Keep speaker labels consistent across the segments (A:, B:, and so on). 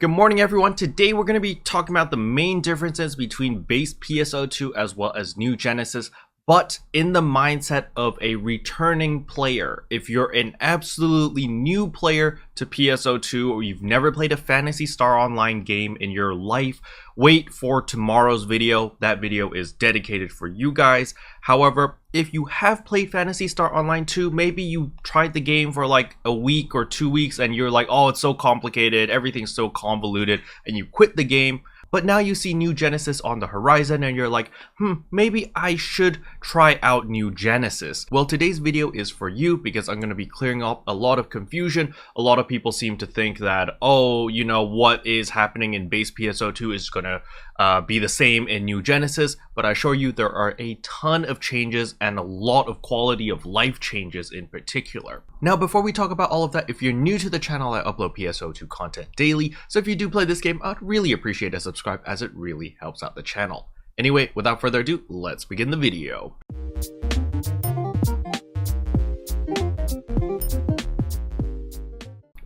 A: Good morning, everyone. Today we're going to be talking about the main differences between base PSO2 as well as New Genesis, but in the mindset of a returning player. If you're an absolutely new player to PSO2 or you've never played a Phantasy Star Online game in your life, wait for tomorrow's video. That video is dedicated for you guys. However, if you have played Phantasy Star Online 2, maybe you tried the game for like a week or 2 weeks and you're like, oh, it's so complicated, everything's so convoluted, and you quit the game. But now you see New Genesis on the horizon and you're like, maybe I should try out New Genesis. Well, today's video is for you because I'm going to be clearing up a lot of confusion. A lot of people seem to think that, oh, you know, what is happening in base PSO2 is going to be the same in New Genesis, but I assure you there are a ton of changes and a lot of quality of life changes in particular. Now, before we talk about all of that, if you're new to the channel, I upload PSO2 content daily, so if you do play this game, I'd really appreciate a subscribe as it really helps out the channel. Anyway, without further ado, let's begin the video.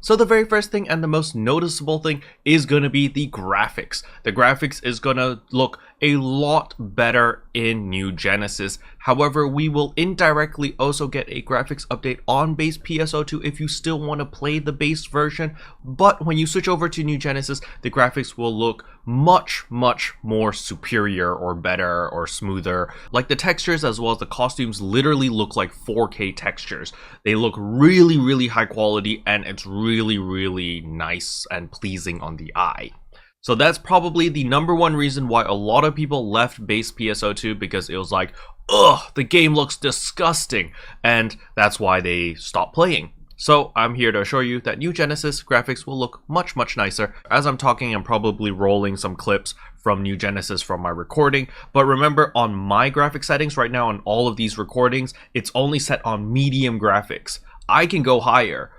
A: So the very first thing and the most noticeable thing is going to be the graphics. The graphics is going to look a lot better in New Genesis. However, we will indirectly also get a graphics update on base PSO2 if you still want to play the base version. But when you switch over to New Genesis, the graphics will look much more superior or better or smoother. Like the textures as well as the costumes literally look like 4K textures. They look really high quality, and it's really nice and pleasing on the eye. So that's probably the #1 reason why a lot of people left base PSO2, because it was like, ugh, the game looks disgusting, and that's why they stopped playing. So I'm here to assure you that New Genesis graphics will look much nicer. As I'm talking, I'm probably rolling some clips from New Genesis from my recording, but remember, on my graphic settings right now on all of these recordings, it's only set on medium graphics. I can go higher,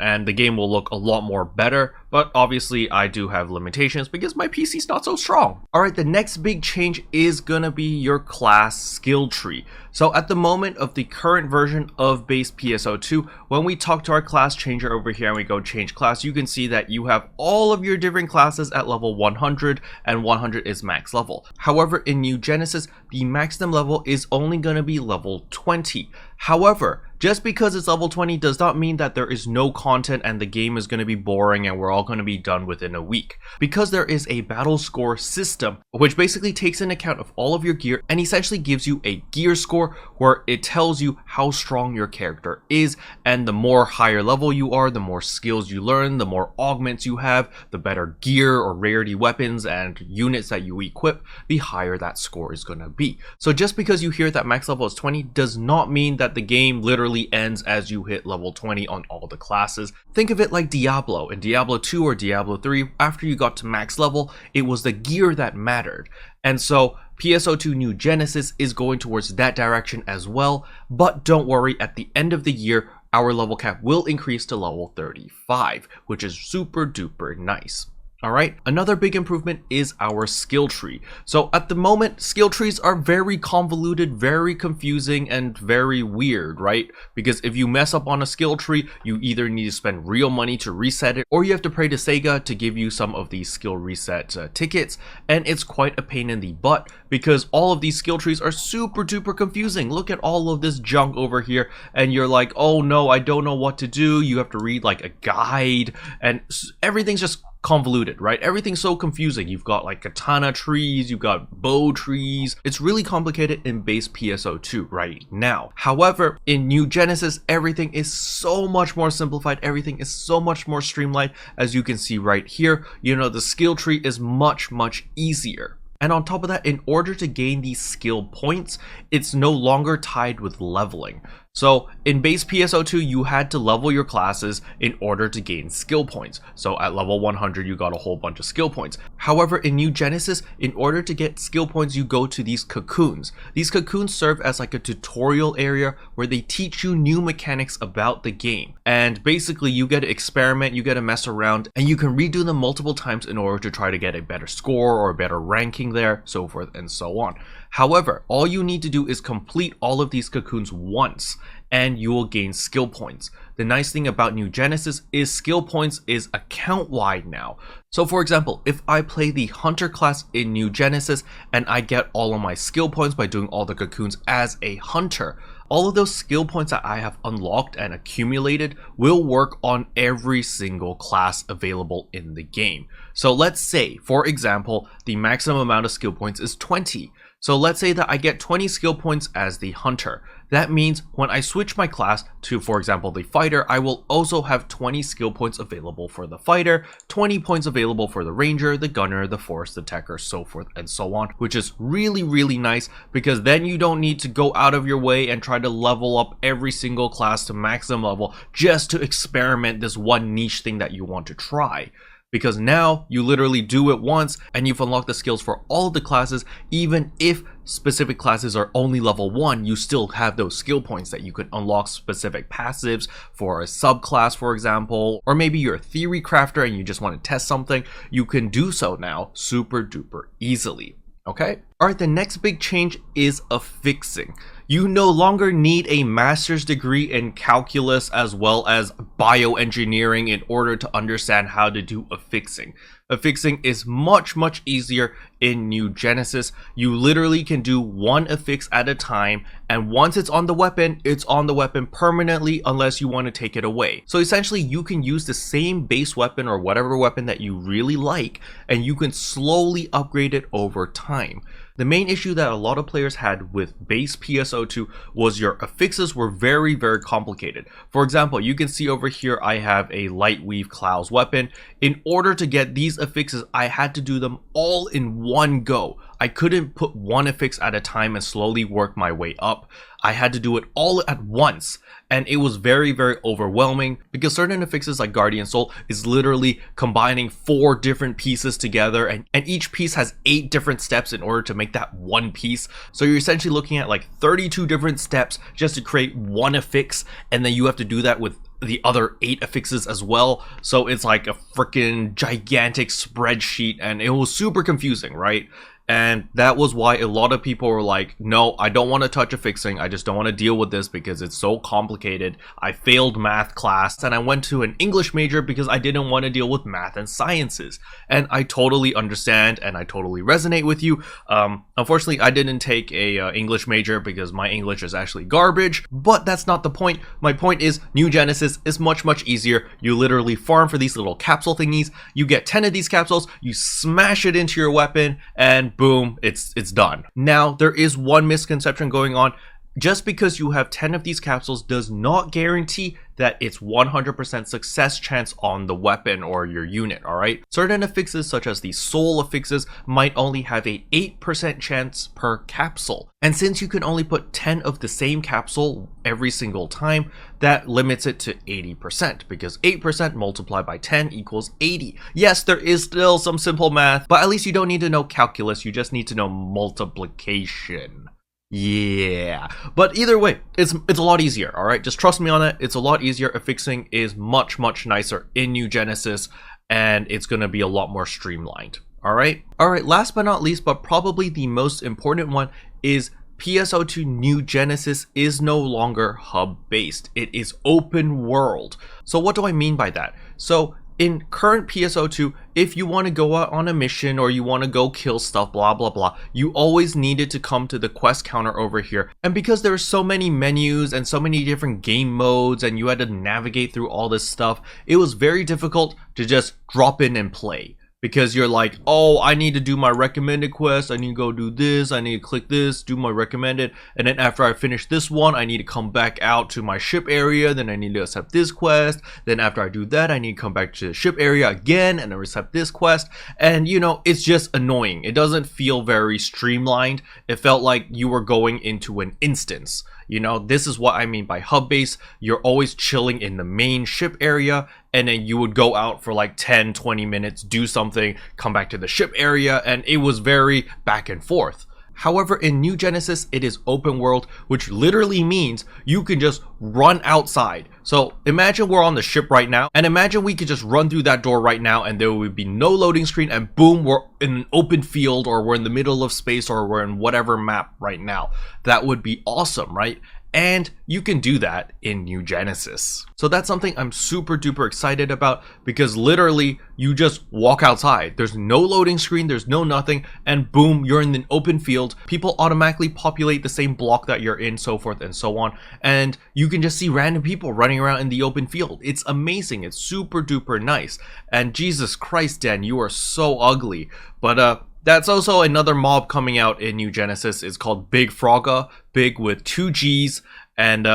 A: and the game will look a lot more better, but obviously I do have limitations because my PC's not so strong. Alright, the next big change is gonna be your class skill tree. So at the moment of the current version of base PSO2, when we talk to our class changer over here and we go change class, you can see that you have all of your different classes at level 100, and 100 is max level. However, in New Genesis, the maximum level is only gonna be level 20. However, just because it's level 20 does not mean that there is no content and the game is going to be boring and we're all going to be done within a week. Because there is a battle score system, which basically takes into account of all of your gear and essentially gives you a gear score where it tells you how strong your character is, and the more higher level you are, the more skills you learn, the more augments you have, the better gear or rarity weapons and units that you equip, the higher that score is going to be. So just because you hear that max level is 20 does not mean that the game literally ends as you hit level 20 on all the classes. Think of it like Diablo. In Diablo 2 or Diablo 3, after you got to max level, it was the gear that mattered. And so PSO2 New Genesis is going towards that direction as well, but don't worry, at the end of the year, our level cap will increase to level 35, which is super duper nice. Alright, another big improvement is our skill tree. So at the moment, skill trees are very convoluted, very confusing, and very weird, right? Because if you mess up on a skill tree, you either need to spend real money to reset it, or you have to pray to Sega to give you some of these skill reset tickets, and it's quite a pain in the butt because all of these skill trees are super duper confusing. Look at all of this junk over here, and you're like, oh no, I don't know what to do. You have to read like a guide, and everything's just convoluted, right? Everything's so confusing. You've got like katana trees, you've got bow trees. It's really complicated in base PSO2 right now. However, in New Genesis, everything is so much more simplified. Everything is so much more streamlined. As you can see right here, you know, the skill tree is much easier. And on top of that, in order to gain these skill points, it's no longer tied with leveling. So in base PSO2, you had to level your classes in order to gain skill points. So at level 100, you got a whole bunch of skill points. However, in New Genesis, in order to get skill points, you go to these cocoons. These cocoons serve as like a tutorial area where they teach you new mechanics about the game. And basically, you get to experiment, you get to mess around, and you can redo them multiple times in order to try to get a better score or a better ranking there, so forth and so on. However, all you need to do is complete all of these cocoons once, and you will gain skill points. The nice thing about New Genesis is skill points is account wide now. So for example, if I play the Hunter class in New Genesis and I get all of my skill points by doing all the cocoons as a Hunter, all of those skill points that I have unlocked and accumulated will work on every single class available in the game. So let's say, for example, the maximum amount of skill points is 20. So let's say that I get 20 skill points as the Hunter. That means when I switch my class to, for example, the Fighter, I will also have 20 skill points available for the Fighter, 20 points available for the Ranger, the Gunner, the Forest Attacker, so forth and so on, which is really, really nice because then you don't need to go out of your way and try to level up every single class to maximum level just to experiment this one niche thing that you want to try. Because now you literally do it once and you've unlocked the skills for all the classes. Even if specific classes are only level 1, you still have those skill points that you can unlock specific passives for a subclass, for example, or maybe you're a theory crafter and you just want to test something. You can do so now super duper easily. Okay? Alright, the next big change is affixing. You no longer need a master's degree in calculus as well as bioengineering in order to understand how to do affixing. Affixing is much easier in New Genesis. You literally can do one affix at a time, and once it's on the weapon permanently unless you want to take it away. So essentially you can use the same base weapon or whatever weapon that you really like, and you can slowly upgrade it over time. The main issue that a lot of players had with base PSO2 was your affixes were very complicated. For example, you can see over here I have a light weave clouds weapon. In order to get these affixes, I had to do them all in one go. I couldn't put one affix at a time and slowly work my way up. I had to do it all at once, and it was very overwhelming because certain affixes like Guardian Soul is literally combining 4 different pieces together, and each piece has 8 different steps in order to make that one piece. So you're essentially looking at like 32 different steps just to create one affix, and then you have to do that with the other 8 affixes as well. So it's like a freaking gigantic spreadsheet, and it was super confusing, right? And that was why a lot of people were like, no, I don't want to touch affixing. I just don't want to deal with this because it's so complicated. I failed math class and I went to an English major because I didn't want to deal with math and sciences. And I totally understand and I totally resonate with you. Unfortunately, I didn't take a English major because my English is actually garbage, but that's not the point. My point is New Genesis is much easier. You literally farm for these little capsule thingies. You get 10 of these capsules, you smash it into your weapon, and boom, it's done. Now, there is one misconception going on. Just because you have 10 of these capsules does not guarantee that it's 100% success chance on the weapon or your unit, alright? Certain affixes such as the soul affixes might only have a 8% chance per capsule. And since you can only put 10 of the same capsule every single time, that limits it to 80% because 8% multiplied by 10 equals 80. Yes, there is still some simple math, but at least you don't need to know calculus, you just need to know multiplication. Yeah, but either way, it's a lot easier, alright? Just trust me on it, it's a lot easier. Affixing is much nicer in New Genesis, and it's gonna be a lot more streamlined, alright? Alright, last but not least, but probably the most important one is PSO2 New Genesis is no longer hub-based. It is open world. So what do I mean by that? So in current PSO2, if you want to go out on a mission or you want to go kill stuff, blah blah, you always needed to come to the quest counter over here. And because there are so many menus and so many different game modes and you had to navigate through all this stuff, it was very difficult to just drop in and play. Because you're like, oh, I need to do my recommended quest, I need to go do this, I need to click this, do my recommended, and then after I finish this one, I need to come back out to my ship area, then I need to accept this quest, then after I do that, I need to come back to the ship area again, and then accept this quest, and you know, it's just annoying. It doesn't feel very streamlined. It felt like you were going into an instance. You know, this is what I mean by hub base. You're always chilling in the main ship area, and then you would go out for like 10-20 minutes, do something, come back to the ship area, and it was very back and forth. However, in New Genesis, it is open world, which literally means you can just run outside. So imagine we're on the ship right now, and imagine we could just run through that door right now and there would be no loading screen, and boom, we're in an open field, or we're in the middle of space, or we're in whatever map right now. That would be awesome, right? and you can do that in New Genesis. So that's something I'm super duper excited about, because literally you just walk outside. There's no loading screen, there's no nothing, and boom, you're in an open field. People automatically populate the same block that you're in, so forth and so on, and you can just see random people running around in the open field. It's amazing. It's super duper nice. And Jesus Christ, Dan, you are so ugly. But that's also another mob coming out in New Genesis. It's called Big Frogga, big with 2 G's, and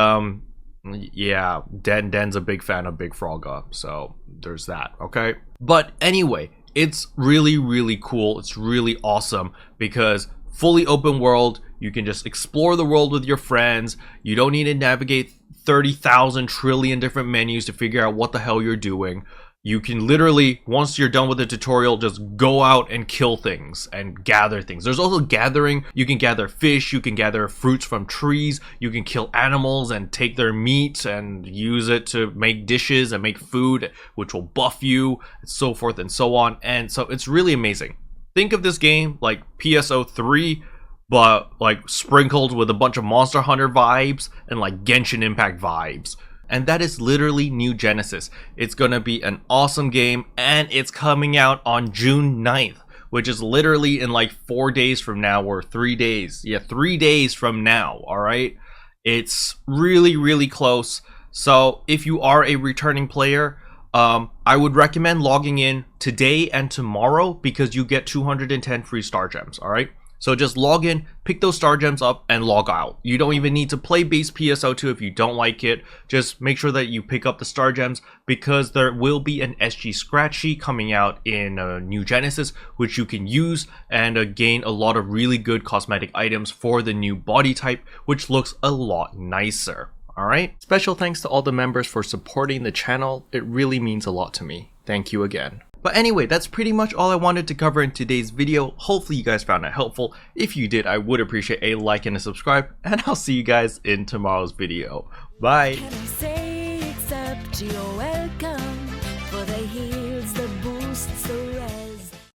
A: yeah, Dan's a big fan of Big Frogga, so there's that, okay? But anyway, it's really, really cool. It's really awesome because fully open world, you can just explore the world with your friends. You don't need to navigate 30,000 trillion different menus to figure out what the hell you're doing. You can literally, once you're done with the tutorial, just go out and kill things and gather things. There's also gathering. You can gather fish, you can gather fruits from trees, you can kill animals and take their meat and use it to make dishes and make food, which will buff you, and so forth and so on. And so it's really amazing. Think of this game like PSO2, but like sprinkled with a bunch of Monster Hunter vibes and like Genshin Impact vibes. And that is literally New Genesis. It's gonna be an awesome game, and it's coming out on June 9th, which is literally in like 4 days from now, or 3 days. Yeah, 3 days from now, alright? It's really, really close. So if you are a returning player, I would recommend logging in today and tomorrow, because you get 210 free star gems, alright? So just log in, pick those star gems up, and log out. You don't even need to play base PSO2 if you don't like it. Just make sure that you pick up the star gems, because there will be an SG scratch sheet coming out in New Genesis, which you can use and gain a lot of really good cosmetic items for the new body type, which looks a lot nicer. Alright? Special thanks to all the members for supporting the channel. It really means a lot to me. Thank you again. But anyway, that's pretty much all I wanted to cover in today's video. Hopefully you guys found it helpful. If you did, I would appreciate a like and a subscribe, and I'll see you guys in tomorrow's video. Bye!
B: Can I say except you're welcome for the heals that boosts the realm?